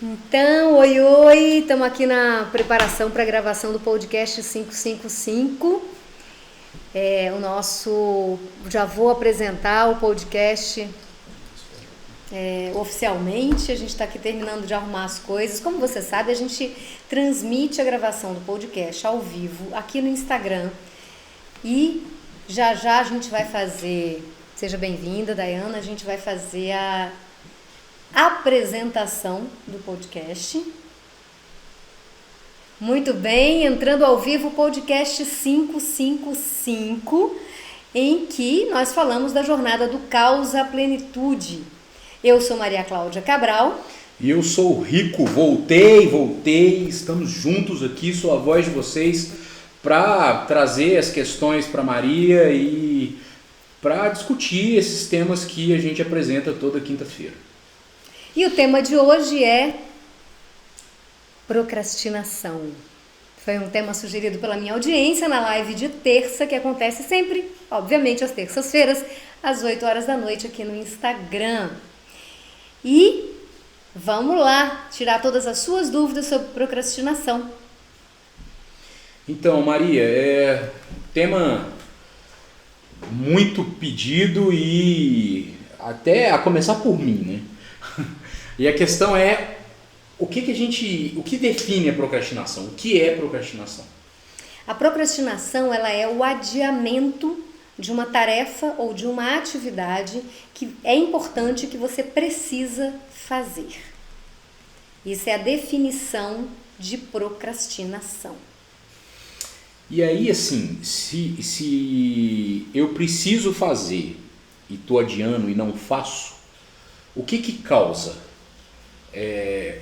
Então, oi, estamos aqui na preparação para a gravação do podcast 555. Já vou apresentar o podcast oficialmente. A gente está aqui terminando de arrumar as coisas. Como você sabe, a gente transmite a gravação do podcast ao vivo aqui no Instagram. E já a gente vai fazer, seja bem-vinda, Dayana, a gente vai fazer a apresentação do podcast. Muito bem, entrando ao vivo o podcast 555, em que nós falamos da jornada do caos à plenitude. Eu sou Maria Cláudia Cabral. E eu sou o Rico, voltei, estamos juntos aqui, sou a voz de vocês para trazer as questões para Maria e para discutir esses temas que a gente apresenta toda quinta-feira. E o tema de hoje é procrastinação. Foi um tema sugerido pela minha audiência na live de terça, que acontece sempre, obviamente, às terças-feiras, às 8 horas da noite aqui no Instagram. E vamos lá tirar todas as suas dúvidas sobre procrastinação. Então, Maria, é tema muito pedido e até a começar por mim, né? E a questão é, o que define a procrastinação? O que é procrastinação? A procrastinação, ela é o adiamento de uma tarefa ou de uma atividade que é importante, que você precisa fazer. Isso é a definição de procrastinação. E aí, assim, se eu preciso fazer e estou adiando e não faço, o que causa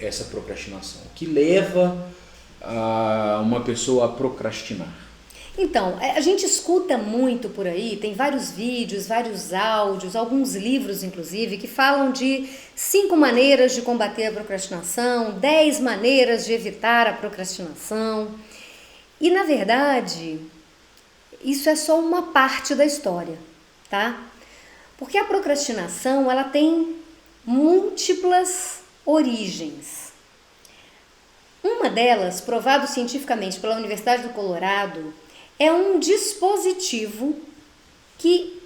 essa procrastinação? O que leva uma pessoa a procrastinar? Então, a gente escuta muito por aí, tem vários vídeos, vários áudios, alguns livros inclusive, que falam de 5 maneiras de combater a procrastinação, 10 maneiras de evitar a procrastinação. E na verdade, isso é só uma parte da história, tá? Porque a procrastinação, ela tem múltiplas origens. Uma delas, provado cientificamente pela Universidade do Colorado, é um dispositivo que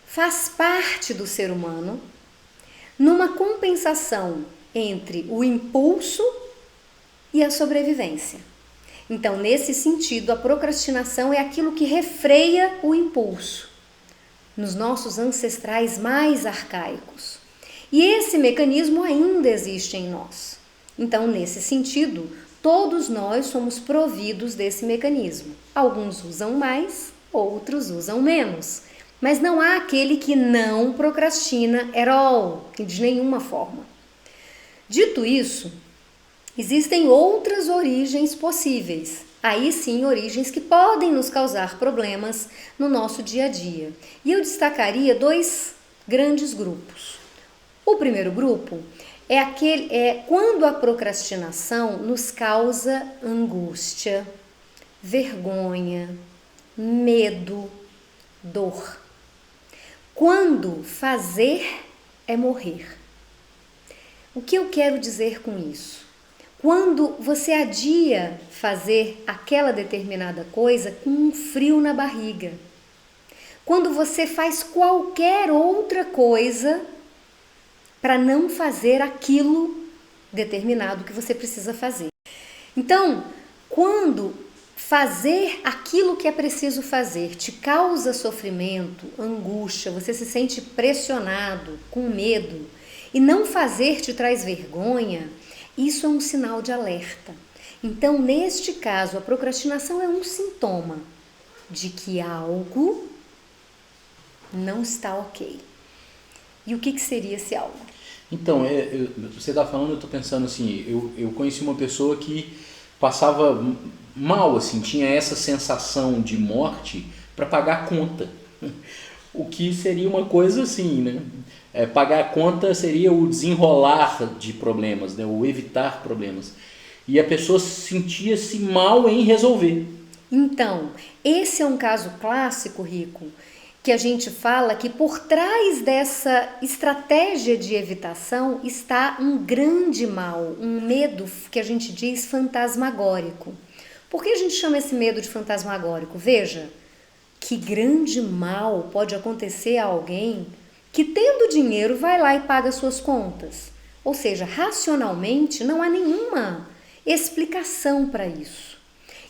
faz parte do ser humano numa compensação entre o impulso e a sobrevivência. Então, nesse sentido, a procrastinação é aquilo que refreia o impulso nos nossos ancestrais mais arcaicos. E esse mecanismo ainda existe em nós. Então, nesse sentido, todos nós somos providos desse mecanismo. Alguns usam mais, outros usam menos. Mas não há aquele que não procrastina at all, de nenhuma forma. Dito isso, existem outras origens possíveis. Aí sim, origens que podem nos causar problemas no nosso dia a dia. E eu destacaria 2 grandes grupos. O primeiro grupo é quando a procrastinação nos causa angústia, vergonha, medo, dor. Quando fazer é morrer. O que eu quero dizer com isso? Quando você adia fazer aquela determinada coisa com um frio na barriga. Quando você faz qualquer outra coisa para não fazer aquilo determinado que você precisa fazer. Então, quando fazer aquilo que é preciso fazer te causa sofrimento, angústia, você se sente pressionado, com medo, e não fazer te traz vergonha, isso é um sinal de alerta. Então, neste caso, a procrastinação é um sintoma de que algo não está ok. E o que seria esse algo? Então, você está falando, eu estou pensando assim, eu conheci uma pessoa que passava mal, assim, tinha essa sensação de morte para pagar a conta. O que seria uma coisa assim, né? Pagar a conta seria o desenrolar de problemas, né? O evitar problemas. E a pessoa sentia-se mal em resolver. Então, esse é um caso clássico, Rico, que a gente fala que por trás dessa estratégia de evitação está um grande mal, um medo que a gente diz fantasmagórico. Por que a gente chama esse medo de fantasmagórico? Veja, que grande mal pode acontecer a alguém que, tendo dinheiro, vai lá e paga suas contas. Ou seja, racionalmente não há nenhuma explicação para isso.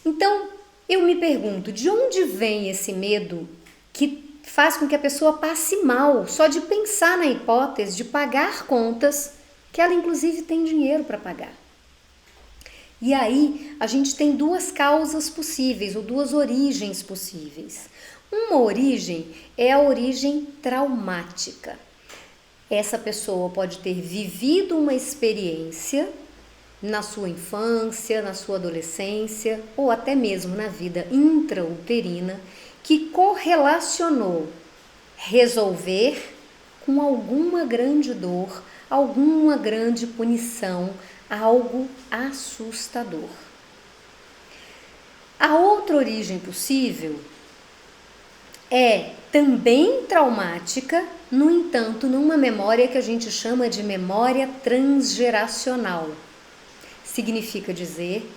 Então, eu me pergunto, de onde vem esse medo que faz com que a pessoa passe mal só de pensar na hipótese de pagar contas que ela inclusive tem dinheiro para pagar? E aí a gente tem duas causas possíveis, ou duas origens possíveis. Uma origem é a origem traumática. Essa pessoa pode ter vivido uma experiência na sua infância, na sua adolescência, ou até mesmo na vida intrauterina, que correlacionou resolver com alguma grande dor, alguma grande punição, algo assustador. A outra origem possível é também traumática, no entanto, numa memória que a gente chama de memória transgeracional. Significa dizer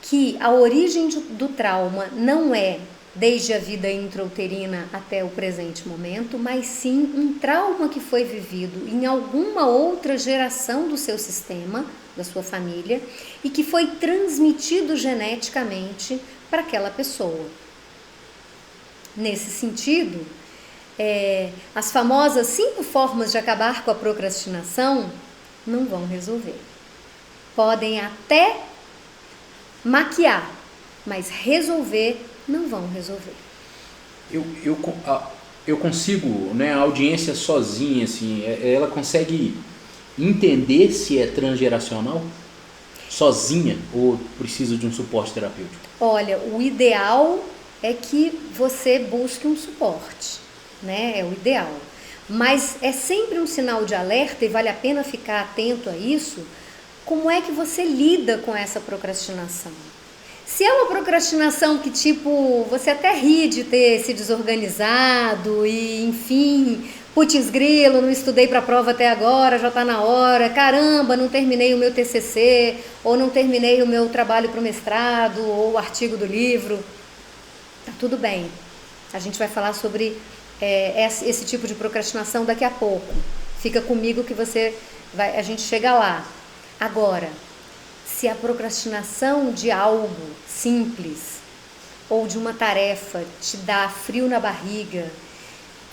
que a origem do trauma não é desde a vida intrauterina até o presente momento, mas sim um trauma que foi vivido em alguma outra geração do seu sistema, da sua família, e que foi transmitido geneticamente para aquela pessoa. Nesse sentido, as famosas 5 formas de acabar com a procrastinação não vão resolver. Podem até maquiar, mas resolver não vão resolver. Eu consigo, né, a audiência sozinha, assim, ela consegue entender se é transgeracional sozinha ou precisa de um suporte terapêutico? Olha, o ideal é que você busque um suporte, né? É o ideal. Mas é sempre um sinal de alerta e vale a pena ficar atento a isso. Como é que você lida com essa procrastinação? Se é uma procrastinação que, tipo, você até ri de ter se desorganizado e, enfim, putz grilo, não estudei para a prova até agora, já está na hora, caramba, não terminei o meu TCC, ou não terminei o meu trabalho para o mestrado, ou o artigo do livro, tá tudo bem. A gente vai falar sobre esse tipo de procrastinação daqui a pouco. Fica comigo que a gente chega lá. Agora, se a procrastinação de algo simples ou de uma tarefa te dá frio na barriga,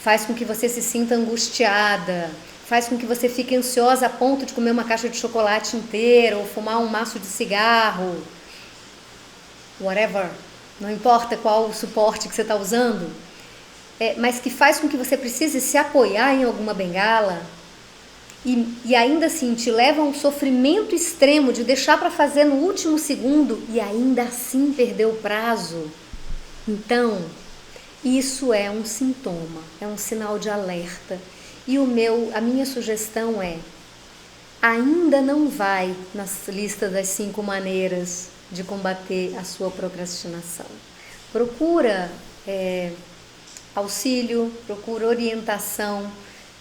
faz com que você se sinta angustiada, faz com que você fique ansiosa a ponto de comer uma caixa de chocolate inteira ou fumar um maço de cigarro, whatever, não importa qual o suporte que você está usando, mas que faz com que você precise se apoiar em alguma bengala, e ainda assim te leva a um sofrimento extremo de deixar para fazer no último segundo e ainda assim perder o prazo. Então, isso é um sintoma, é um sinal de alerta. E a minha sugestão é, ainda não vai nas listas das 5 maneiras de combater a sua procrastinação. Procura auxílio, procura orientação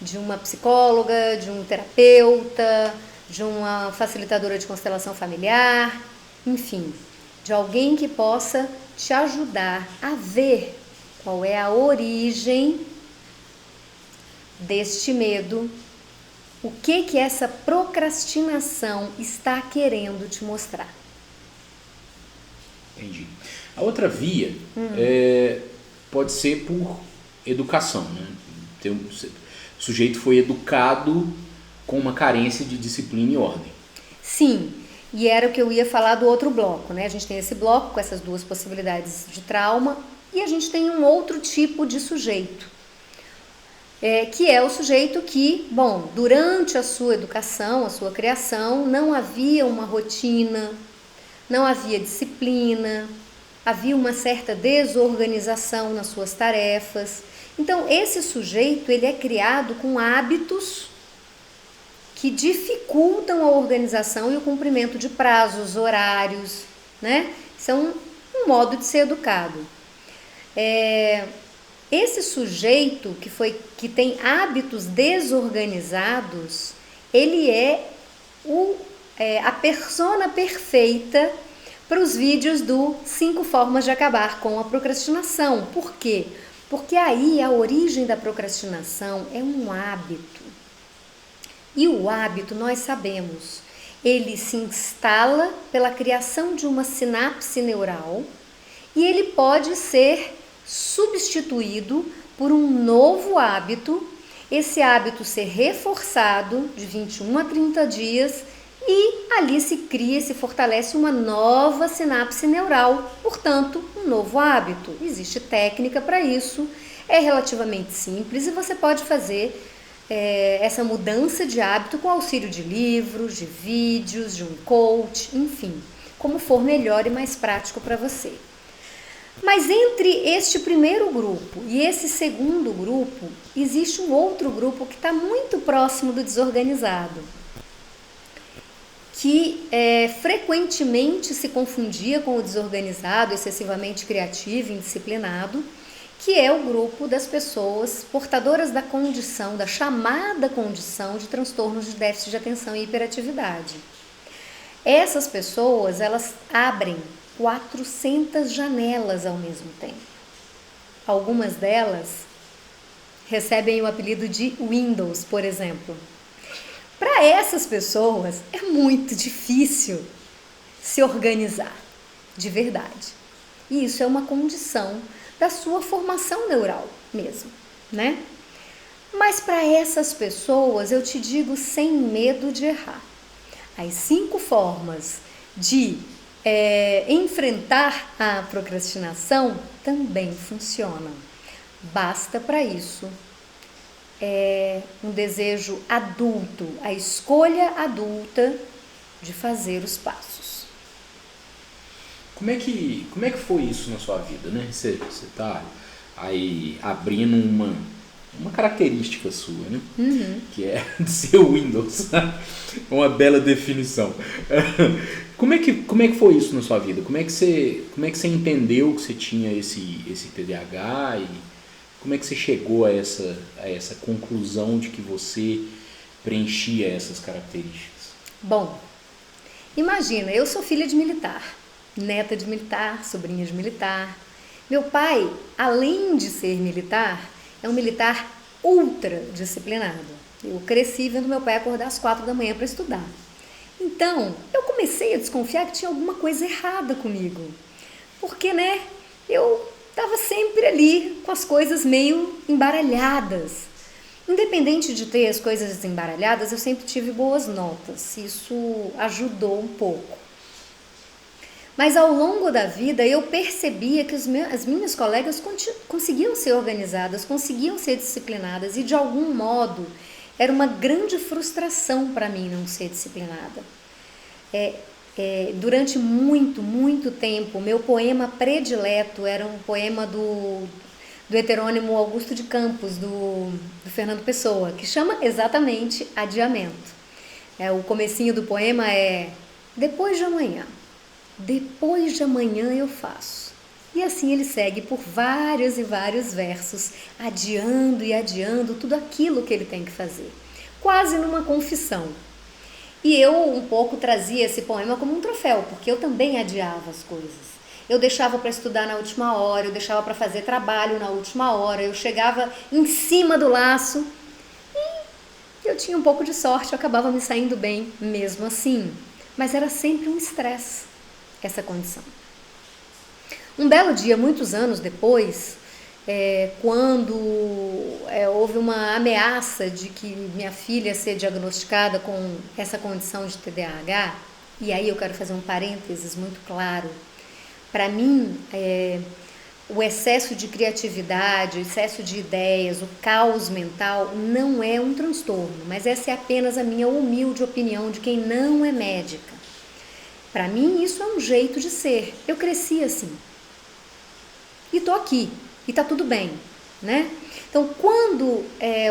de uma psicóloga, de um terapeuta, de uma facilitadora de constelação familiar, enfim, de alguém que possa te ajudar a ver qual é a origem deste medo, o que essa procrastinação está querendo te mostrar. Entendi. A outra via pode ser por educação, né? O sujeito foi educado com uma carência de disciplina e ordem. Sim, e era o que eu ia falar do outro bloco, né? A gente tem esse bloco com essas 2 possibilidades de trauma e a gente tem um outro tipo de sujeito, que é o sujeito que, durante a sua educação, a sua criação, não havia uma rotina, não havia disciplina, havia uma certa desorganização nas suas tarefas. Então, esse sujeito, ele é criado com hábitos que dificultam a organização e o cumprimento de prazos, horários, né? Isso é um modo de ser educado. Esse sujeito que tem hábitos desorganizados, ele é a persona perfeita para os vídeos do 5 formas de acabar com a procrastinação. Por quê? Porque aí a origem da procrastinação é um hábito. E o hábito, nós sabemos, ele se instala pela criação de uma sinapse neural e ele pode ser substituído por um novo hábito, esse hábito ser reforçado de 21 a 30 dias e ali se cria, se fortalece uma nova sinapse neural, portanto, um novo hábito. Existe técnica para isso, é relativamente simples e você pode fazer essa mudança de hábito com auxílio de livros, de vídeos, de um coach, enfim, como for melhor e mais prático para você. Mas entre este primeiro grupo e esse segundo grupo, existe um outro grupo que está muito próximo do desorganizado, que frequentemente se confundia com o desorganizado, excessivamente criativo e indisciplinado, que é o grupo das pessoas portadoras da condição, da chamada condição de transtornos de déficit de atenção e hiperatividade. Essas pessoas, elas abrem 400 janelas ao mesmo tempo. Algumas delas recebem o apelido de Windows, por exemplo. Para essas pessoas é muito difícil se organizar, de verdade. E isso é uma condição da sua formação neural mesmo, né? Mas para essas pessoas, eu te digo sem medo de errar. As 5 formas de enfrentar a procrastinação também funcionam. Basta para isso um desejo adulto, a escolha adulta de fazer os passos. Como é que foi isso na sua vida, né? Você tá aí abrindo uma característica sua, né? Uhum. Que é de ser o Windows. Uma bela definição. Como é que foi isso na sua vida? Como é que você entendeu que você tinha esse TDAH e como é que você chegou a essa conclusão de que você preenchia essas características? Bom, imagina, eu sou filha de militar, neta de militar, sobrinha de militar. Meu pai, além de ser militar, é um militar ultra disciplinado. Eu cresci vendo meu pai acordar às 4 da manhã para estudar. Então, eu comecei a desconfiar que tinha alguma coisa errada comigo. Porque, né, eu estava sempre ali com as coisas meio embaralhadas. Independente de ter as coisas desembaralhadas, eu sempre tive boas notas. Isso ajudou um pouco. Mas ao longo da vida eu percebia que as minhas colegas conseguiam ser organizadas, conseguiam ser disciplinadas e de algum modo era uma grande frustração para mim não ser disciplinada. Durante muito tempo, meu poema predileto era um poema do heterônimo Augusto de Campos, do Fernando Pessoa, que chama exatamente Adiamento. O comecinho do poema é: depois de amanhã eu faço. E assim ele segue por vários e vários versos, adiando e adiando tudo aquilo que ele tem que fazer, quase numa confissão. E eu um pouco trazia esse poema como um troféu, porque eu também adiava as coisas. Eu deixava para estudar na última hora, eu deixava para fazer trabalho na última hora, eu chegava em cima do laço e eu tinha um pouco de sorte, eu acabava me saindo bem mesmo assim. Mas era sempre um estresse essa condição. Um belo dia, muitos anos depois, quando houve uma ameaça de que minha filha ia ser diagnosticada com essa condição de TDAH, e aí eu quero fazer um parênteses muito claro. Para mim, o excesso de criatividade, o excesso de ideias, o caos mental não é um transtorno, mas essa é apenas a minha humilde opinião de quem não é médica. Para mim, isso é um jeito de ser. Eu cresci assim. E tô aqui. E tá tudo bem, né? Então, quando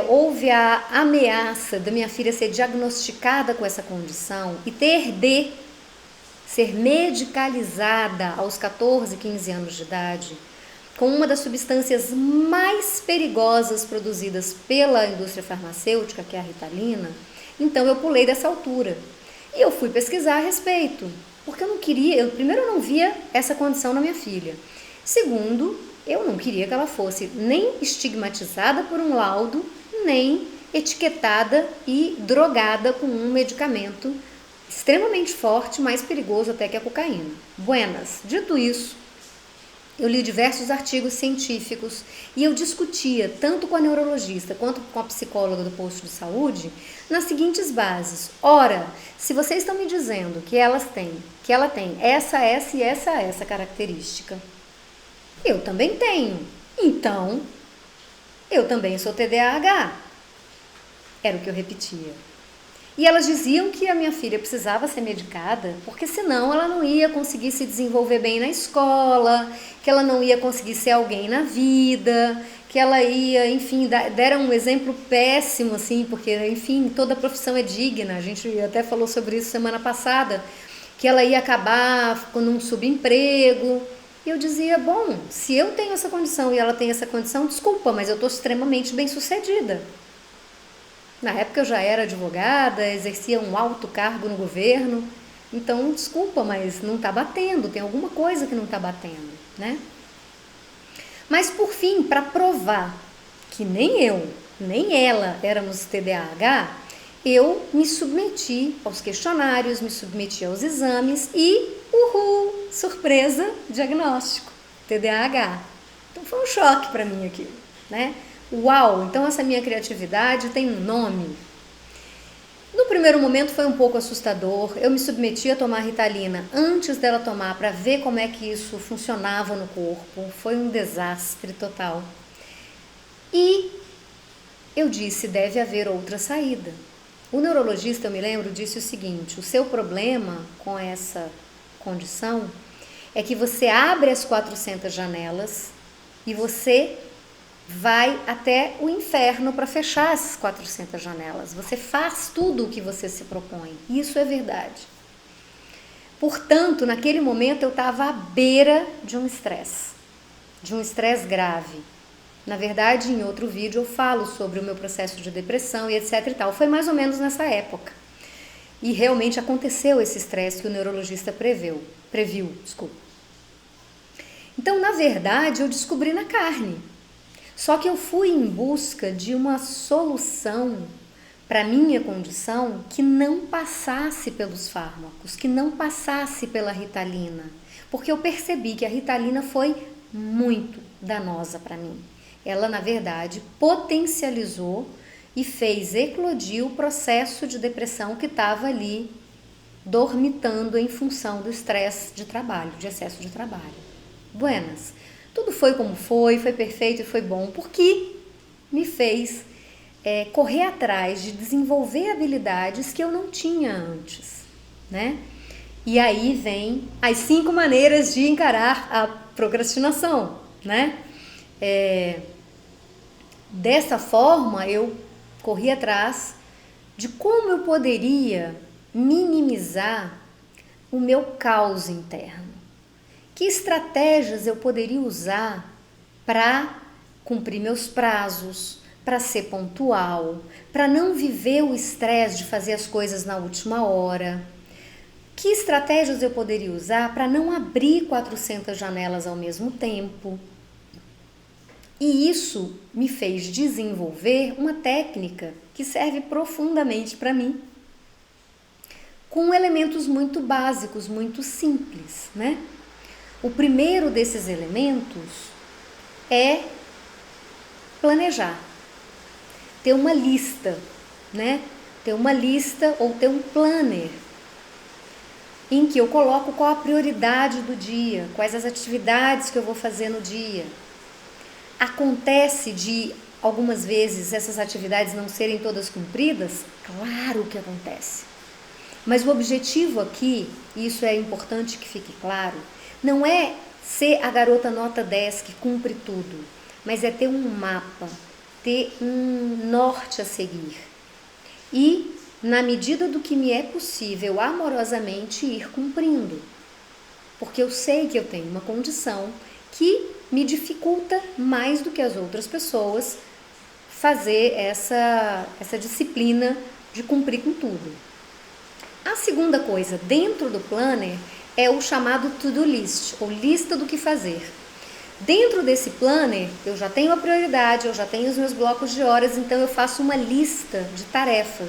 houve a ameaça da minha filha ser diagnosticada com essa condição e ter de ser medicalizada aos 14, 15 anos de idade, com uma das substâncias mais perigosas produzidas pela indústria farmacêutica, que é a Ritalina. Então eu pulei dessa altura. E eu fui pesquisar a respeito, porque eu não queria, primeiro eu não via essa condição na minha filha. Segundo, eu não queria que ela fosse nem estigmatizada por um laudo, nem etiquetada e drogada com um medicamento extremamente forte, mais perigoso até que a cocaína. Buenas, dito isso, eu li diversos artigos científicos e eu discutia tanto com a neurologista quanto com a psicóloga do posto de saúde nas seguintes bases. Ora, se vocês estão me dizendo que ela tem essa característica, eu também tenho. Então, eu também sou TDAH. Era o que eu repetia. E elas diziam que a minha filha precisava ser medicada, porque senão ela não ia conseguir se desenvolver bem na escola, que ela não ia conseguir ser alguém na vida, que ela ia, enfim, deram um exemplo péssimo, assim, porque, enfim, toda profissão é digna, a gente até falou sobre isso semana passada, que ela ia acabar com um subemprego. E eu dizia, bom, se eu tenho essa condição e ela tem essa condição, desculpa, mas eu estou extremamente bem-sucedida. Na época eu já era advogada, exercia um alto cargo no governo, então desculpa, mas não está batendo, tem alguma coisa que não está batendo, né? Mas por fim, para provar que nem eu, nem ela éramos TDAH, eu me submeti aos questionários, me submeti aos exames e, uhul, surpresa, diagnóstico, TDAH. Então foi um choque para mim aquilo, né? Uau, então essa minha criatividade tem um nome. No primeiro momento foi um pouco assustador, eu me submeti a tomar Ritalina antes dela tomar para ver como é que isso funcionava no corpo, foi um desastre total. E eu disse, deve haver outra saída. O neurologista, eu me lembro, disse o seguinte, o seu problema com essa condição é que você abre as 400 janelas e você vai até o inferno para fechar essas 400 janelas. Você faz tudo o que você se propõe. Isso é verdade. Portanto, naquele momento eu estava à beira de um estresse grave. Na verdade, em outro vídeo eu falo sobre o meu processo de depressão e etc e tal. Foi mais ou menos nessa época. E realmente aconteceu esse estresse que o neurologista previu. Então, na verdade, eu descobri na carne. Só que eu fui em busca de uma solução para minha condição que não passasse pelos fármacos, que não passasse pela Ritalina, porque eu percebi que a Ritalina foi muito danosa para mim. Ela, na verdade, potencializou e fez eclodir o processo de depressão que estava ali dormitando em função do estresse de trabalho, de excesso de trabalho. Buenas. Tudo foi como foi perfeito e foi bom, porque me fez correr atrás de desenvolver habilidades que eu não tinha antes, né? E aí vem as 5 maneiras de encarar a procrastinação, né? Dessa forma, eu corri atrás de como eu poderia minimizar o meu caos interno. Que estratégias eu poderia usar para cumprir meus prazos, para ser pontual, para não viver o estresse de fazer as coisas na última hora? Que estratégias eu poderia usar para não abrir 400 janelas ao mesmo tempo? E isso me fez desenvolver uma técnica que serve profundamente para mim, com elementos muito básicos, muito simples, né? O primeiro desses elementos é planejar, ter uma lista, né? Ter uma lista ou ter um planner em que eu coloco qual a prioridade do dia, quais as atividades que eu vou fazer no dia. Acontece de algumas vezes essas atividades não serem todas cumpridas? Claro que acontece. Mas o objetivo aqui, e isso é importante que fique claro, não é ser a garota nota 10 que cumpre tudo, mas é ter um mapa, ter um norte a seguir. E, na medida do que me é possível, amorosamente ir cumprindo. Porque eu sei que eu tenho uma condição que me dificulta mais do que as outras pessoas fazer essa disciplina de cumprir com tudo. A segunda coisa dentro do planner é o chamado to-do list, ou lista do que fazer. Dentro desse planner, eu já tenho a prioridade, eu já tenho os meus blocos de horas, então eu faço uma lista de tarefas.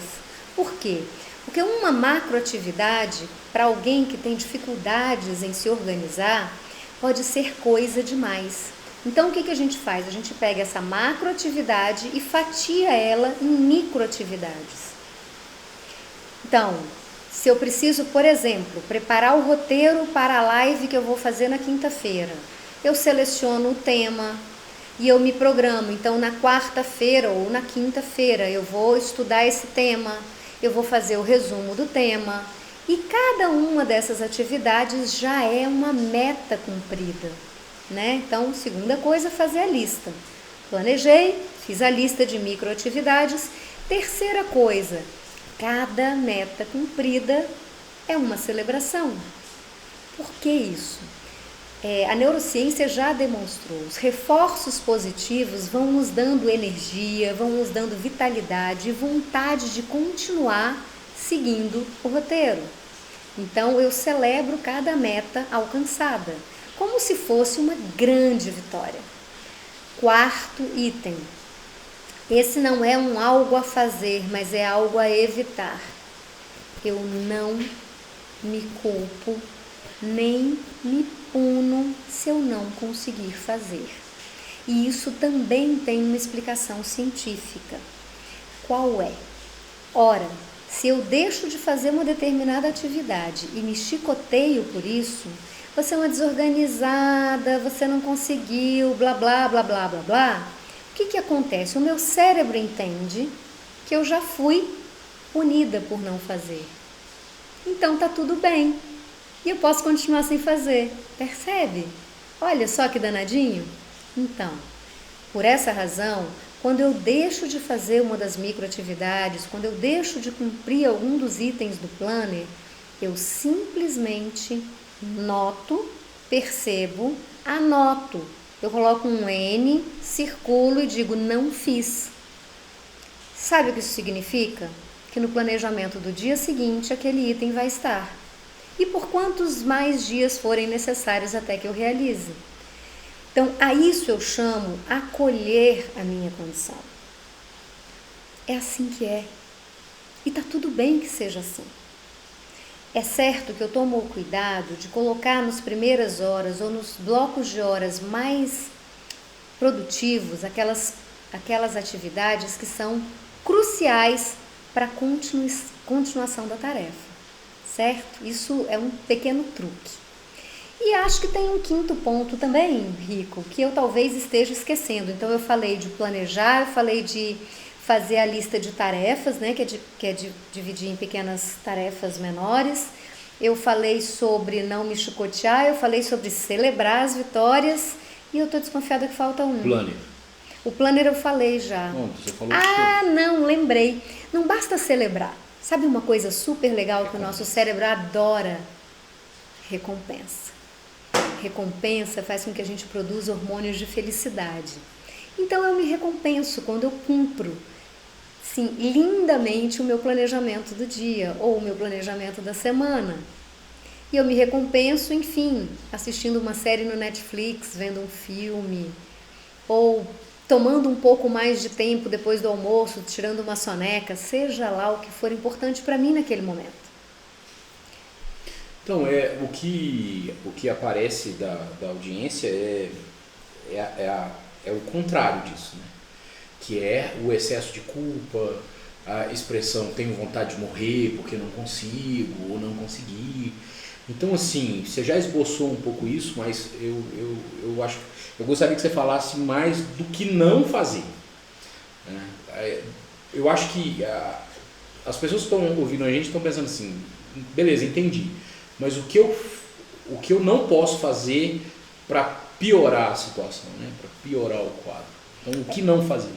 Por quê? Porque uma macroatividade, para alguém que tem dificuldades em se organizar, pode ser coisa demais. Então o que a gente faz? A gente pega essa macroatividade e fatia ela em microatividades. Então, se eu preciso, por exemplo, preparar o roteiro para a live que eu vou fazer na quinta-feira, eu seleciono o tema e eu me programo. Então, na quarta-feira ou na quinta-feira, eu vou estudar esse tema, eu vou fazer o resumo do tema. E cada uma dessas atividades já é uma meta cumprida, né? Então, segunda coisa, fazer a lista. Planejei, fiz a lista de microatividades. Terceira coisa, cada meta cumprida é uma celebração. Por que isso? A neurociência já demonstrou, os reforços positivos vão nos dando energia, vão nos dando vitalidade e vontade de continuar seguindo o roteiro. Então eu celebro cada meta alcançada, como se fosse uma grande vitória. Quarto item, esse não é um algo a fazer, mas é algo a evitar. Eu não me culpo, nem me puno se eu não conseguir fazer. E isso também tem uma explicação científica. Qual é? Ora, se eu deixo de fazer uma determinada atividade e me chicoteio por isso, você é uma desorganizada, você não conseguiu, blá, blá, blá, blá, blá, blá. O que acontece? O meu cérebro entende que eu já fui punida por não fazer. Então tá tudo bem. E eu posso continuar sem fazer. Percebe? Olha só que danadinho. Então, por essa razão, quando eu deixo de fazer uma das microatividades, quando eu deixo de cumprir algum dos itens do planner, eu simplesmente noto, percebo, anoto. Eu coloco um N, circulo e digo não fiz. Sabe o que isso significa? Que no planejamento do dia seguinte aquele item vai estar. E por quantos mais dias forem necessários até que eu realize. Então, a isso eu chamo acolher a minha condição. É assim que é. E tá tudo bem que seja assim. É certo que eu tomo o cuidado de colocar nas primeiras horas ou nos blocos de horas mais produtivos aquelas atividades que são cruciais para a continuação da tarefa. Certo? Isso é um pequeno truque. E acho que tem um quinto ponto também, Rico, que eu talvez esteja esquecendo. Então eu falei de planejar, eu falei de fazer a lista de tarefas, né, que é dividir em pequenas tarefas menores. Eu falei sobre não me chicotear, eu falei sobre celebrar as vitórias e eu estou desconfiada que falta um. Planner. O planner eu falei já. Não, você falou não, lembrei. Não basta celebrar. Sabe uma coisa super legal que o nosso cérebro adora? Recompensa. Recompensa faz com que a gente produza hormônios de felicidade. Então eu me recompenso quando eu cumpro, sim, lindamente o meu planejamento do dia ou o meu planejamento da semana. E eu me recompenso, enfim, assistindo uma série no Netflix, vendo um filme, ou tomando um pouco mais de tempo depois do almoço, tirando uma soneca, seja lá o que for importante para mim naquele momento. Então, o que aparece da audiência é o contrário disso, né? Que é o excesso de culpa, a expressão tenho vontade de morrer porque não consigo ou não consegui. Então, assim, você já esboçou um pouco isso, mas eu gostaria que você falasse mais do que não fazer, né? Eu acho que as pessoas que estão ouvindo a gente estão pensando assim, beleza, entendi, mas o que eu não posso fazer para piorar a situação, né? Para piorar o quadro. Então, o que não fazer?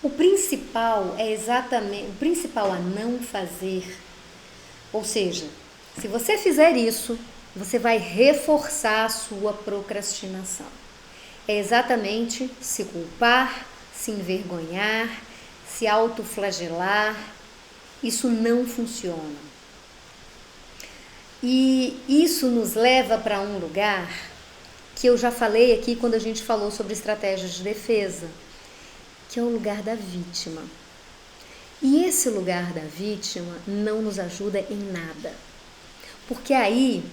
O principal a não fazer, ou seja, se você fizer isso, você vai reforçar a sua procrastinação. é exatamente se culpar, se envergonhar, se autoflagelar. Isso não funciona. E isso nos leva para um lugar que eu já falei aqui quando a gente falou sobre estratégias de defesa, que é o lugar da vítima. E esse lugar da vítima não nos ajuda em nada. Porque aí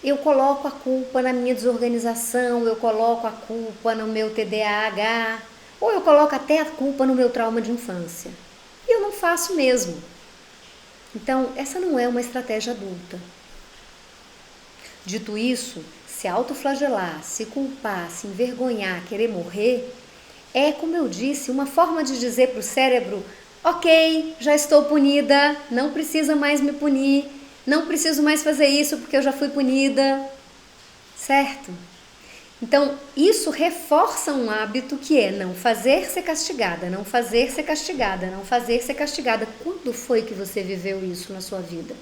eu coloco a culpa na minha desorganização, eu coloco a culpa no meu TDAH, ou eu coloco até a culpa no meu trauma de infância. E eu não faço mesmo. Então, essa não é uma estratégia adulta. Dito isso, se autoflagelar, se culpar, se envergonhar, querer morrer, é, como eu disse, uma forma de dizer para o cérebro: ok, já estou punida, não precisa mais me punir, não preciso mais fazer isso porque eu já fui punida, certo? Então, isso reforça um hábito que é não fazer ser castigada, não fazer ser castigada, não fazer ser castigada. Quando foi que você viveu isso na sua vida?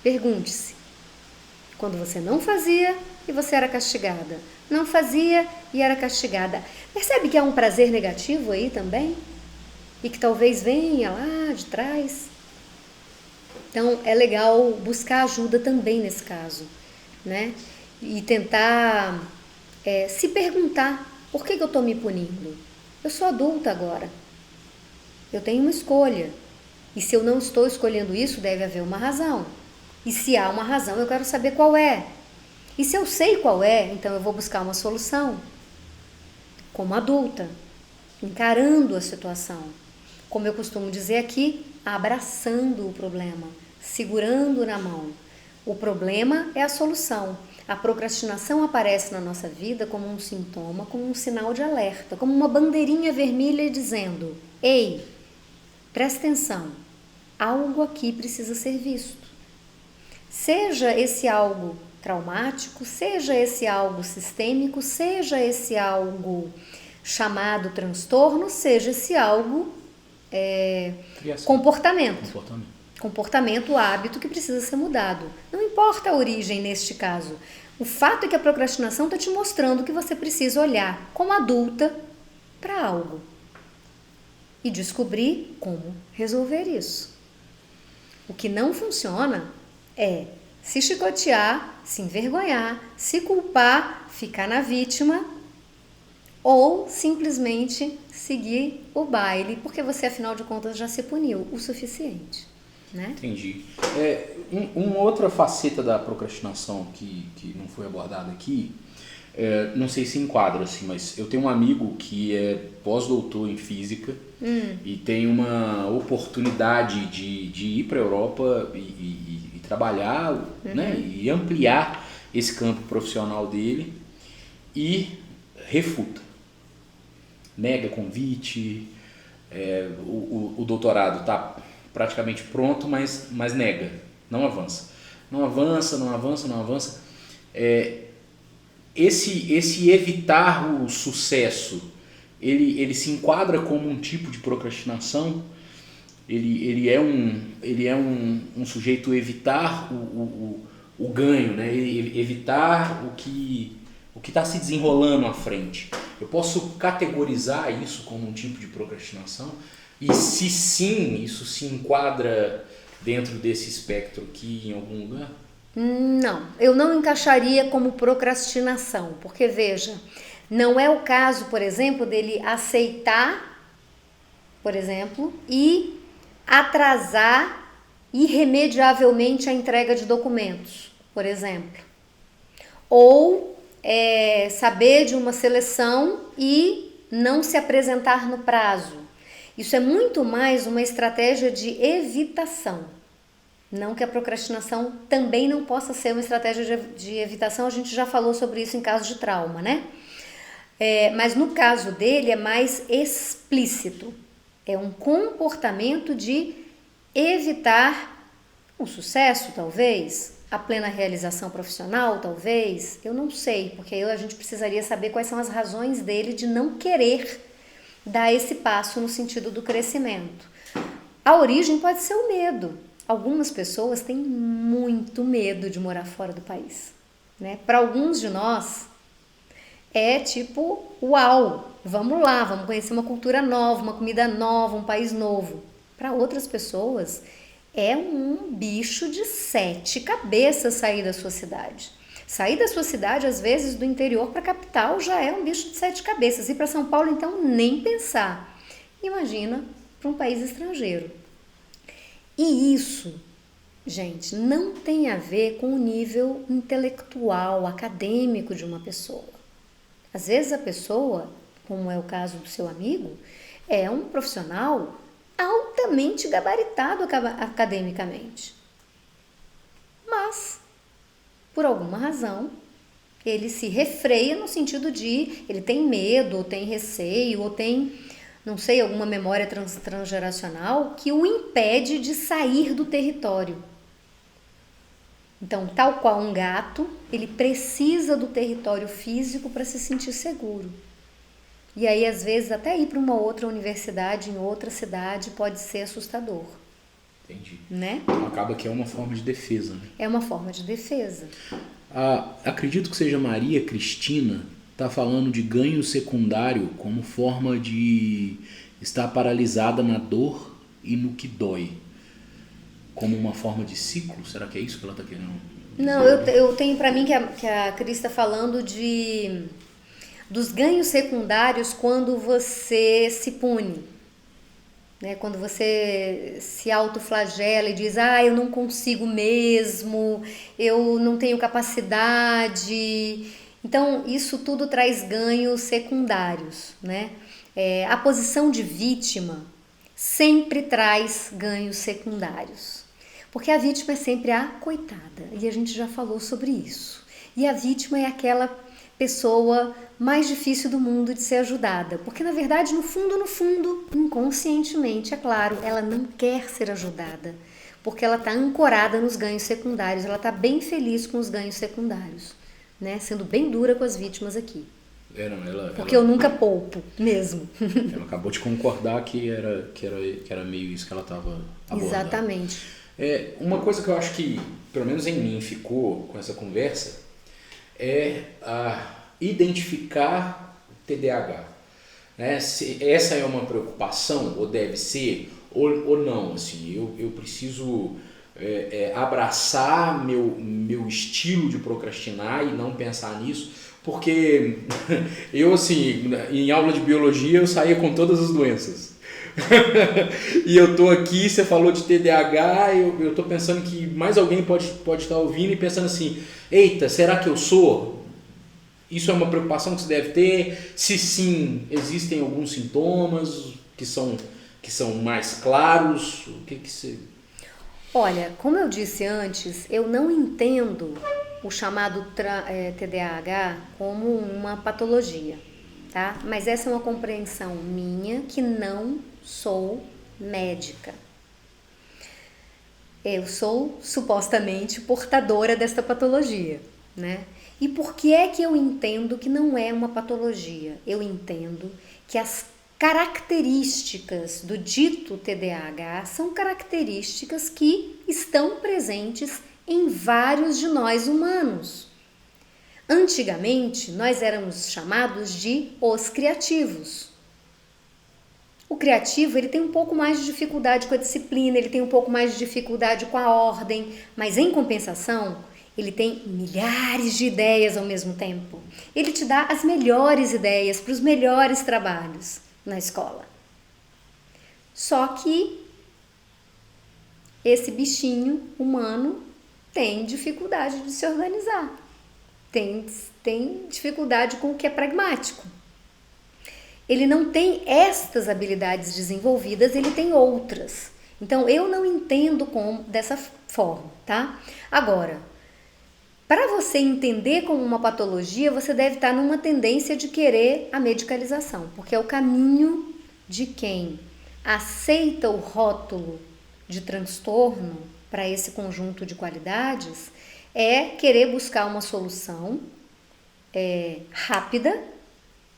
Pergunte-se. Quando você não fazia e você era castigada. Não fazia e era castigada. Percebe que há um prazer negativo aí também? E que talvez venha lá de trás? Então, é legal buscar ajuda também nesse caso, né? E tentar se perguntar: por que eu estou me punindo? Eu sou adulta agora. Eu tenho uma escolha. E se eu não estou escolhendo isso, deve haver uma razão. E se há uma razão, eu quero saber qual é. E se eu sei qual é, então eu vou buscar uma solução. Como adulta, encarando a situação. Como eu costumo dizer aqui, abraçando o problema, segurando na mão. O problema é a solução. A procrastinação aparece na nossa vida como um sintoma, como um sinal de alerta, como uma bandeirinha vermelha dizendo: ei, presta atenção, algo aqui precisa ser visto. Seja esse algo traumático, seja esse algo sistêmico, seja esse algo chamado transtorno, seja esse algo comportamento, hábito que precisa ser mudado. Não importa a origem neste caso. O fato é que a procrastinação está te mostrando que você precisa olhar como adulta para algo e descobrir como resolver isso. O que não funciona é se chicotear, se envergonhar, se culpar, ficar na vítima ou simplesmente seguir o baile, porque você, afinal de contas, já se puniu o suficiente, né? Entendi. Uma outra faceta da procrastinação que não foi abordada aqui, não sei se enquadra, assim, mas eu tenho um amigo que é pós-doutor em física e tem uma oportunidade de ir para a Europa e trabalhar, né, e ampliar esse campo profissional dele, e refuta. Nega convite, o doutorado está praticamente pronto, mas nega, não avança. Não avança. Esse evitar o sucesso, ele se enquadra como um tipo de procrastinação? Ele é um sujeito evitar o ganho, né? Evitar o que está se desenrolando à frente. Eu posso categorizar isso como um tipo de procrastinação? E se sim, isso se enquadra dentro desse espectro aqui em algum lugar? Não, eu não encaixaria como procrastinação, porque veja, não é o caso, por exemplo, dele aceitar, por exemplo, e atrasar irremediavelmente a entrega de documentos, por exemplo. Ou saber de uma seleção e não se apresentar no prazo. Isso é muito mais uma estratégia de evitação. Não que a procrastinação também não possa ser uma estratégia de evitação, a gente já falou sobre isso em caso de trauma, né? Mas no caso dele é mais explícito. É um comportamento de evitar o sucesso, talvez, a plena realização profissional, talvez, eu não sei, porque aí a gente precisaria saber quais são as razões dele de não querer dar esse passo no sentido do crescimento. A origem pode ser o medo. Algumas pessoas têm muito medo de morar fora do país, né? Para alguns de nós, é tipo, uau, vamos lá, vamos conhecer uma cultura nova, uma comida nova, um país novo. Para outras pessoas, é um bicho de 7 cabeças sair da sua cidade. Sair da sua cidade, às vezes, do interior para a capital, já é um bicho de 7 cabeças. E para São Paulo, então, nem pensar. Imagina para um país estrangeiro. E isso, gente, não tem a ver com o nível intelectual, acadêmico de uma pessoa. Às vezes a pessoa, como é o caso do seu amigo, é um profissional altamente gabaritado academicamente. Mas, por alguma razão, ele se refreia no sentido de ele tem medo, ou tem receio, ou tem, não sei, alguma memória transgeracional que o impede de sair do território. Então, tal qual um gato, ele precisa do território físico para se sentir seguro. E aí, às vezes, até ir para uma outra universidade em outra cidade pode ser assustador. Entendi. Né? Então, acaba que é uma forma de defesa, né? É uma forma de defesa. Acredito que seja Maria Cristina, está falando de ganho secundário como forma de estar paralisada na dor e no que dói. Como uma forma de ciclo? Será que é isso que ela está querendo? Não, eu tenho para mim que a Cris está falando dos ganhos secundários quando você se pune, né? Quando você se autoflagela e diz, eu não consigo mesmo, eu não tenho capacidade. Então, isso tudo traz ganhos secundários, né? A posição de vítima sempre traz ganhos secundários, porque a vítima é sempre a coitada, e a gente já falou sobre isso. E a vítima é aquela pessoa mais difícil do mundo de ser ajudada, porque na verdade, no fundo, inconscientemente, é claro, ela não quer ser ajudada, porque ela está ancorada nos ganhos secundários, ela está bem feliz com os ganhos secundários, né? Sendo bem dura com as vítimas aqui. Porque eu nunca poupo, mesmo. Ela acabou de concordar que era meio isso que ela estava abordando. Exatamente. Uma coisa que eu acho que, pelo menos em mim, ficou com essa conversa, é identificar TDAH. Né? Se essa é uma preocupação, ou deve ser, ou não. Assim, eu preciso abraçar meu estilo de procrastinar e não pensar nisso, porque eu, assim, em aula de biologia, eu saía com todas as doenças. E eu tô aqui, você falou de TDAH, eu tô pensando que mais alguém pode estar ouvindo e pensando assim, eita, será que eu sou? Isso é uma preocupação que você deve ter? Se sim, existem alguns sintomas que são mais claros? O que você... Olha, como eu disse antes, eu não entendo o chamado TDAH como uma patologia, tá? Mas essa é uma compreensão minha, que não sou médica. Eu sou supostamente portadora desta patologia, né? E por que é que eu entendo que não é uma patologia? Eu entendo que as características do dito TDAH são características que estão presentes em vários de nós humanos. Antigamente, nós éramos chamados de os criativos. O criativo, ele tem um pouco mais de dificuldade com a disciplina, ele tem um pouco mais de dificuldade com a ordem, mas em compensação, ele tem milhares de ideias ao mesmo tempo. Ele te dá as melhores ideias para os melhores trabalhos na escola. Só que esse bichinho humano tem dificuldade de se organizar, tem dificuldade com o que é pragmático. Ele não tem estas habilidades desenvolvidas, ele tem outras. Então, eu não entendo dessa forma, tá? Agora, para você entender como uma patologia, você deve estar numa tendência de querer a medicalização, porque é o caminho de quem aceita o rótulo de transtorno para esse conjunto de qualidades, é querer buscar uma solução rápida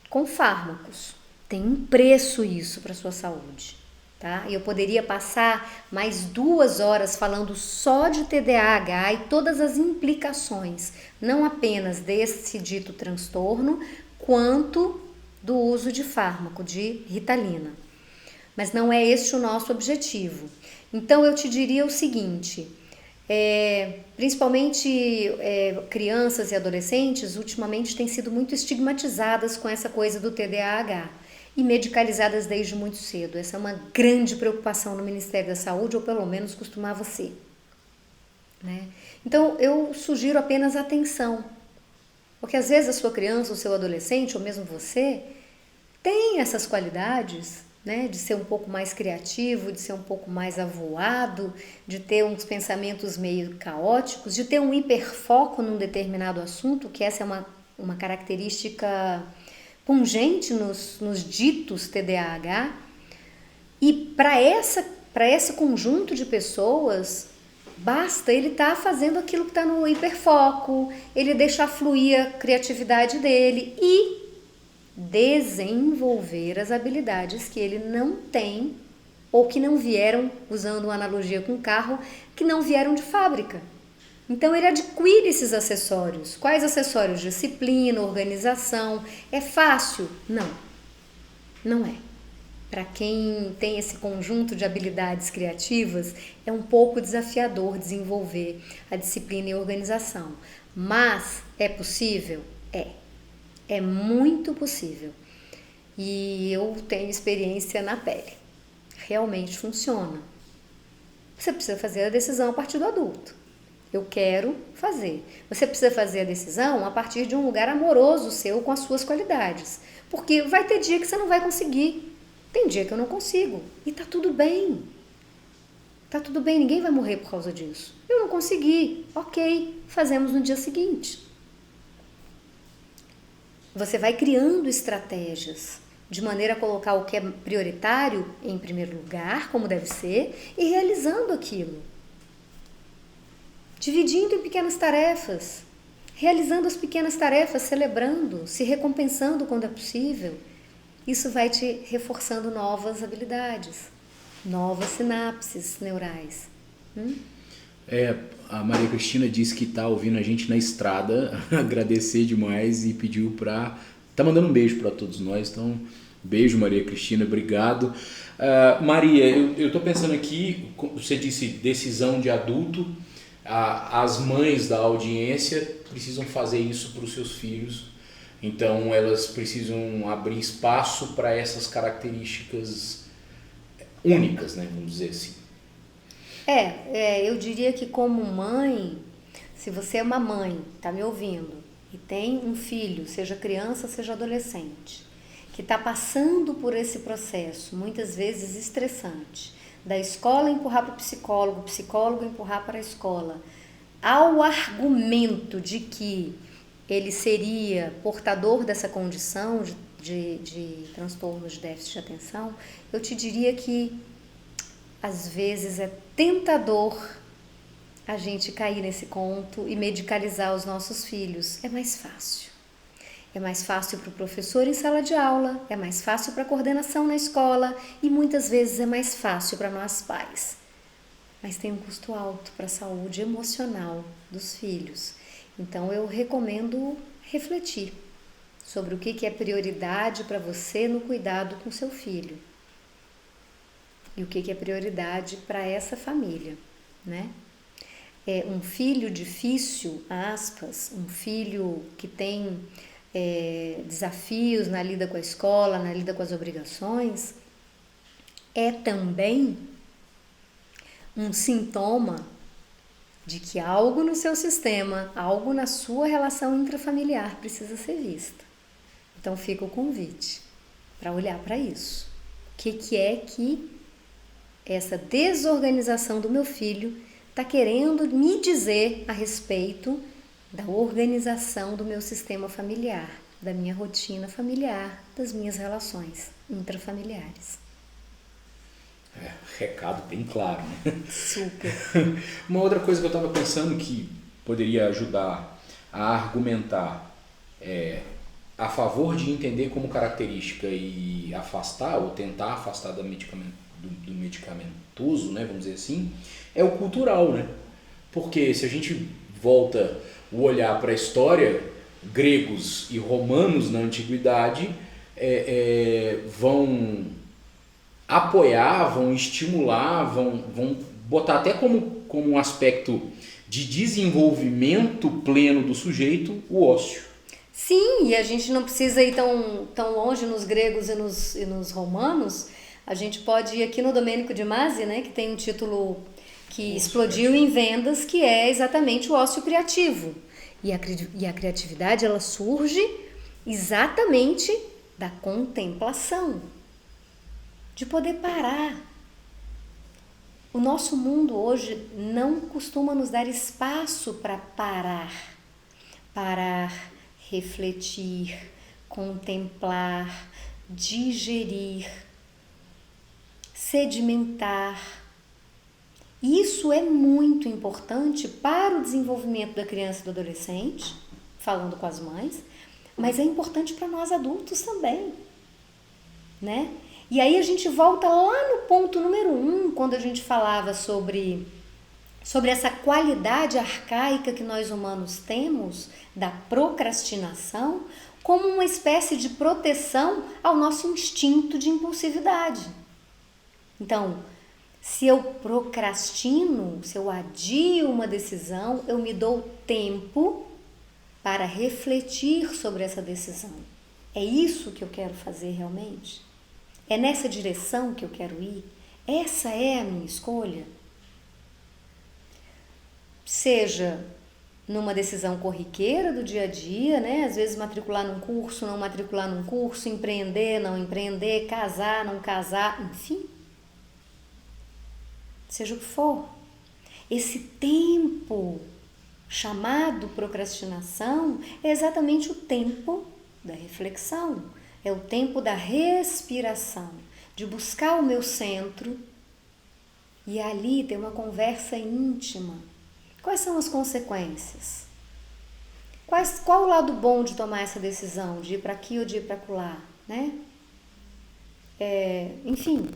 com fármacos. Tem um preço isso para a sua saúde, tá? Eu poderia passar mais 2 horas falando só de TDAH e todas as implicações, não apenas desse dito transtorno, quanto do uso de fármaco, de Ritalina. Mas não é este o nosso objetivo. Então eu te diria o seguinte, principalmente crianças e adolescentes ultimamente têm sido muito estigmatizadas com essa coisa do TDAH e medicalizadas desde muito cedo. Essa é uma grande preocupação no Ministério da Saúde, ou pelo menos costumava ser, né? Então eu sugiro apenas atenção, porque às vezes a sua criança, o seu adolescente, ou mesmo você, tem essas qualidades, né, de ser um pouco mais criativo, de ser um pouco mais avoado, de ter uns pensamentos meio caóticos, de ter um hiperfoco num determinado assunto, que essa é uma característica pungente nos ditos TDAH. E para esse conjunto de pessoas, basta ele estar fazendo aquilo que está no hiperfoco, ele deixar fluir a criatividade dele e desenvolver as habilidades que ele não tem ou que não vieram, usando uma analogia com o carro, que não vieram de fábrica. Então ele adquire esses acessórios. Quais acessórios? Disciplina, organização. É fácil? Não, não é. Para quem tem esse conjunto de habilidades criativas, é um pouco desafiador desenvolver a disciplina e a organização. Mas é possível? É muito possível. E eu tenho experiência na pele. Realmente funciona. Você precisa fazer a decisão a partir do adulto. Eu quero fazer. Você precisa fazer a decisão a partir de um lugar amoroso seu com as suas qualidades. Porque vai ter dia que você não vai conseguir. Tem dia que eu não consigo. E tá tudo bem. Tá tudo bem, ninguém vai morrer por causa disso. Eu não consegui. Ok, fazemos no dia seguinte. Você vai criando estratégias de maneira a colocar o que é prioritário em primeiro lugar, como deve ser, e realizando aquilo. Dividindo em pequenas tarefas, realizando as pequenas tarefas, celebrando, se recompensando quando é possível. Isso vai te reforçando novas habilidades, novas sinapses neurais. A Maria Cristina disse que tá ouvindo a gente na estrada, agradecer demais e pediu tá mandando um beijo para todos nós, então beijo Maria Cristina, obrigado. Maria, eu tô pensando aqui, você disse decisão de adulto, as mães da audiência precisam fazer isso para os seus filhos, então elas precisam abrir espaço para essas características únicas, né, vamos dizer assim. Eu diria que como mãe, se você é uma mãe, tá me ouvindo, e tem um filho, seja criança, seja adolescente, que está passando por esse processo, muitas vezes estressante, da escola empurrar para o psicólogo empurrar para a escola, ao argumento de que ele seria portador dessa condição de transtorno de déficit de atenção, eu te diria que às vezes é tentador a gente cair nesse conto e medicalizar os nossos filhos. É mais fácil. É mais fácil para o professor em sala de aula, é mais fácil para a coordenação na escola e muitas vezes é mais fácil para nós pais. Mas tem um custo alto para a saúde emocional dos filhos. Então eu recomendo refletir sobre o que é prioridade para você no cuidado com seu filho. E o que é prioridade para essa família, né? Um filho difícil, aspas, um filho que tem desafios na lida com a escola, na lida com as obrigações, é também um sintoma de que algo no seu sistema, algo na sua relação intrafamiliar precisa ser visto. Então fica o convite para olhar para isso. O que é que essa desorganização do meu filho está querendo me dizer a respeito da organização do meu sistema familiar, da minha rotina familiar, das minhas relações intrafamiliares. Recado bem claro, né? Super. Uma outra coisa que eu estava pensando que poderia ajudar a argumentar a favor de entender como característica e afastar ou tentar afastar do medicamentoso, né, vamos dizer assim, é o cultural, né? Porque se a gente volta o olhar para a história, gregos e romanos na antiguidade vão apoiar, vão estimular, vão botar até como um aspecto de desenvolvimento pleno do sujeito o ócio. Sim, e a gente não precisa ir tão longe nos gregos e nos romanos. A gente pode ir aqui no Domênico de Masi, né, que tem um título que explodiu em vendas, que é exatamente o ócio criativo. E a criatividade, ela surge exatamente da contemplação, de poder parar. O nosso mundo hoje não costuma nos dar espaço para parar, refletir, contemplar, digerir, sedimentar. Isso é muito importante para o desenvolvimento da criança e do adolescente, falando com as mães, mas é importante para nós adultos também, né? E aí a gente volta lá no ponto número 1, quando a gente falava sobre essa qualidade arcaica que nós humanos temos da procrastinação como uma espécie de proteção ao nosso instinto de impulsividade. Então, se eu procrastino, se eu adio uma decisão, eu me dou tempo para refletir sobre essa decisão. É isso que eu quero fazer realmente? É nessa direção que eu quero ir? Essa é a minha escolha? Seja numa decisão corriqueira do dia a dia, né? Às vezes matricular num curso, não matricular num curso, empreender, não empreender, casar, não casar, enfim. Seja o que for. Esse tempo chamado procrastinação é exatamente o tempo da reflexão. É o tempo da respiração, de buscar o meu centro e ali ter uma conversa íntima. Quais são as consequências? Qual o lado bom de tomar essa decisão, de ir para aqui ou de ir para acolá, né? Enfim.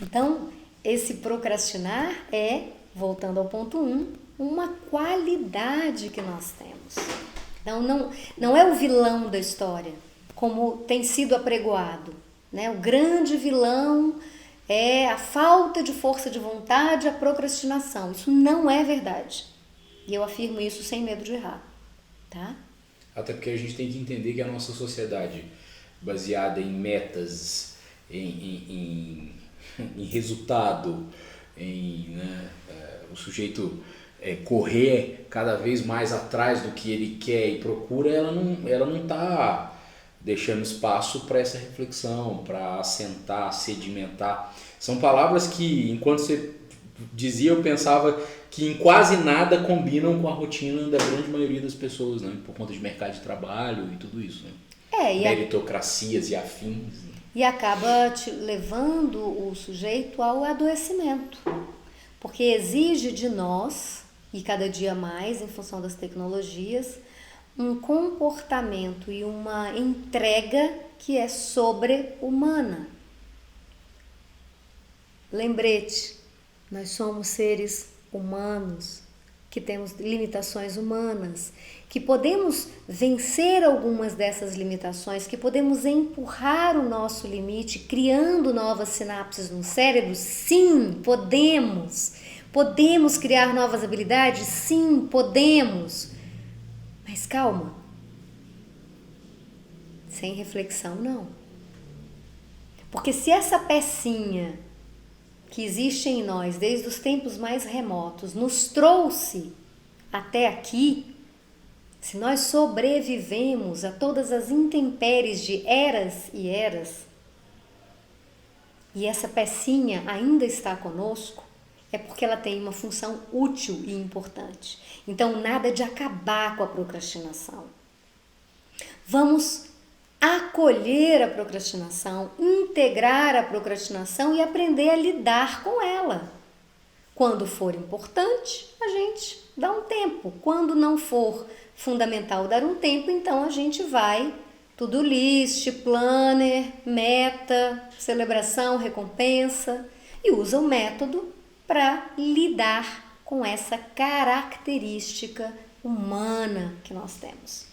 Então, esse procrastinar é, voltando ao ponto 1, uma qualidade que nós temos. Então, não é o vilão da história, como tem sido apregoado, né? O grande vilão é a falta de força de vontade, a procrastinação. Isso não é verdade. E eu afirmo isso sem medo de errar, tá? Até porque a gente tem que entender que a nossa sociedade, baseada em metas, em resultado, o sujeito correr cada vez mais atrás do que ele quer e procura, ela não está deixando espaço para essa reflexão, para assentar, sedimentar. São palavras que, enquanto você dizia, eu pensava que em quase nada combinam com a rotina da grande maioria das pessoas, né? Por conta de mercado de trabalho e tudo isso, né? Meritocracias e afins. E acaba te levando o sujeito ao adoecimento, porque exige de nós, e cada dia mais em função das tecnologias, um comportamento e uma entrega que é sobre-humana. Lembrete, nós somos seres humanos, que temos limitações humanas, que podemos vencer algumas dessas limitações, que podemos empurrar o nosso limite, criando novas sinapses no cérebro. Sim, podemos. Podemos criar novas habilidades? Sim, podemos. Mas calma. Sem reflexão, não. Porque se essa pecinha que existe em nós desde os tempos mais remotos nos trouxe até aqui, se nós sobrevivemos a todas as intempéries de eras e eras, e essa pecinha ainda está conosco, é porque ela tem uma função útil e importante. Então, nada de acabar com a procrastinação. Vamos acolher a procrastinação, integrar a procrastinação e aprender a lidar com ela. Quando for importante, a gente dá um tempo. Quando não for fundamental dar um tempo, então a gente vai to-do list, planner, meta, celebração, recompensa e usa o método para lidar com essa característica humana que nós temos.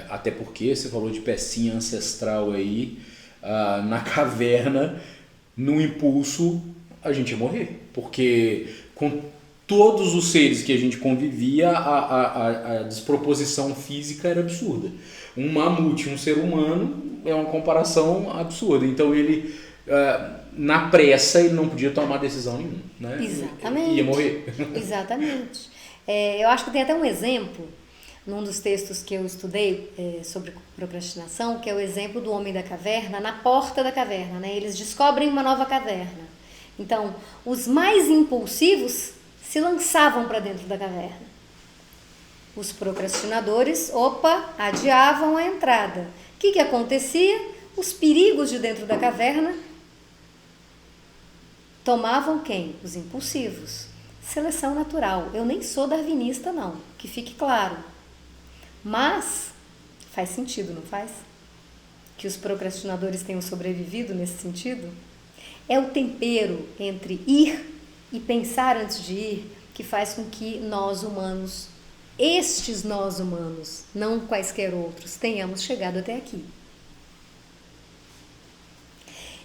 Até porque você falou de pecinha ancestral aí, na caverna, no impulso, a gente ia morrer. Porque com todos os seres que a gente convivia, a desproposição física era absurda. Um mamute, um ser humano, é uma comparação absurda. Então ele, na pressa, ele não podia tomar decisão nenhuma. Né? Exatamente. Ia morrer. Exatamente. Eu acho que tem até um exemplo num dos textos que eu estudei sobre procrastinação, que é o exemplo do homem da caverna, na porta da caverna, né? Eles descobrem uma nova caverna. Então, os mais impulsivos se lançavam para dentro da caverna. Os procrastinadores, adiavam a entrada. O que acontecia? Os perigos de dentro da caverna tomavam quem? Os impulsivos. Seleção natural. Eu nem sou darwinista, não, que fique claro. Mas faz sentido, não faz? Que os procrastinadores tenham sobrevivido nesse sentido? É o tempero entre ir e pensar antes de ir que faz com que nós humanos, estes nós humanos, não quaisquer outros, tenhamos chegado até aqui.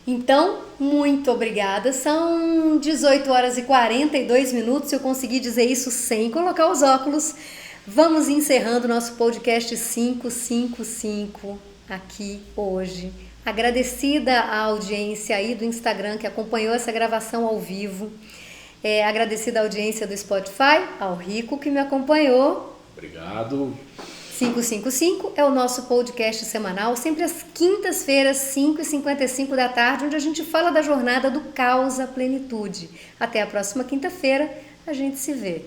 Então, muito obrigada. São 18 horas e 42 minutos. Eu consegui dizer isso sem colocar os óculos. Vamos encerrando nosso podcast 555 aqui hoje. Agradecida à audiência aí do Instagram que acompanhou essa gravação ao vivo. Agradecida à audiência do Spotify, ao Rico que me acompanhou. Obrigado. 555 é o nosso podcast semanal, sempre às quintas-feiras, 5h55 da tarde, onde a gente fala da jornada do caos à plenitude. Até a próxima quinta-feira, a gente se vê.